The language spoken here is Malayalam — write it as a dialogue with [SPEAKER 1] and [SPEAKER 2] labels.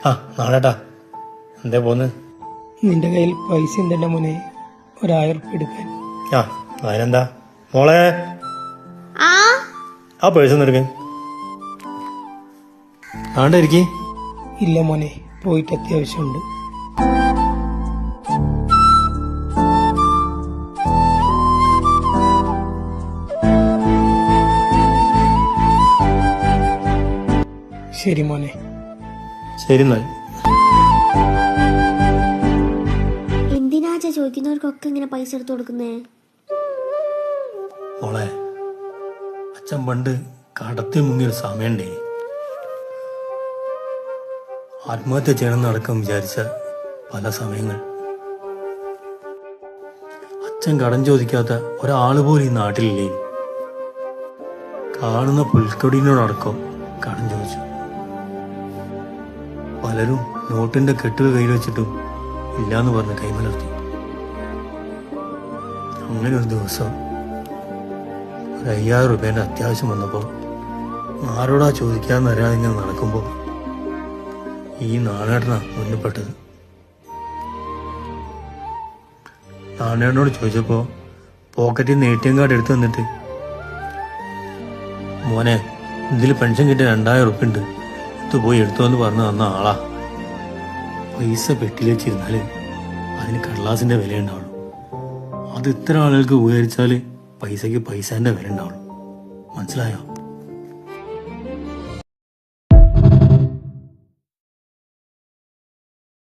[SPEAKER 1] ആ നാളേട്ടാ എന്തേ പോന്ന്?
[SPEAKER 2] നിന്റെ കയ്യിൽ പൈസ എന്തെന്റെ മോനെ? 1000 ഉറുപ്പിക എടുക്കാൻ.
[SPEAKER 1] ആ അതിനെന്താ മോളെ, ആ പേഴ്സ് എടുക്ക. ആണ്ടിരിക്കേ.
[SPEAKER 2] ഇല്ല മോനെ, പോയിട്ട് അത്യാവശ്യമുണ്ട്. ശരി മോനെ.
[SPEAKER 1] ശരി എന്നാൽ.
[SPEAKER 3] എന്തിനാച്ച ചോദിക്കുന്നവർക്കൊക്കെ ഇങ്ങനെ പൈസ എടുത്തു കൊടുക്കുന്നേ?
[SPEAKER 1] മോളെ, അച്ഛൻ പണ്ട് കടത്തിൽ മുങ്ങിയൊരു സമയണ്ടേ, ആത്മഹത്യ ചെയ്യണമെന്നടക്കം വിചാരിച്ച പല സമയങ്ങൾ. അച്ഛൻ കടം ചോദിക്കാത്ത ഒരാള് പോലും ഈ നാട്ടിലില്ലേ. കാണുന്ന പുൽക്കൊടിനോടക്കം കടം ചോദിച്ചു. പലരും നോട്ടിന്റെ കെട്ടുകൾ കയ്യിൽ വെച്ചിട്ടും ഇല്ലാന്ന് പറഞ്ഞ് കൈമലർത്തി. അങ്ങനെ ഒരു ദിവസം 5000 രൂപേന്റെ അത്യാവശ്യം വന്നപ്പോ ആരോടാ ചോദിക്കാന്നറിയാതെ ഇങ്ങനെ നടക്കുമ്പോ ഈ നാണേട്ടനാ മുന്നിൽപ്പെട്ടത്. നാണേട്ടനോട് ചോദിച്ചപ്പോ പോക്കറ്റിൽ നിന്ന് ATM കാർഡ് എടുത്തു തന്നിട്ട്, മോനെ ഇതിൽ പെൻഷൻ കിട്ടിയ 2000 ഉറുപ്പിക ഉണ്ട്, ഇത് പോയി എടുത്തോന്ന് പറഞ്ഞു തന്ന ആളാ. പൈസ പെട്ടിയിൽ വെച്ചിരുന്നാല് അതിന് കടലാസിന്റെ വില ഉണ്ടാവുള്ളൂ. അത് ഇത്ര ആളുകൾക്ക് ഉപകരിച്ചാല് പൈസക്ക് പൈസന്റെ വില ഉണ്ടാവുള്ളൂ. മനസ്സിലായോ?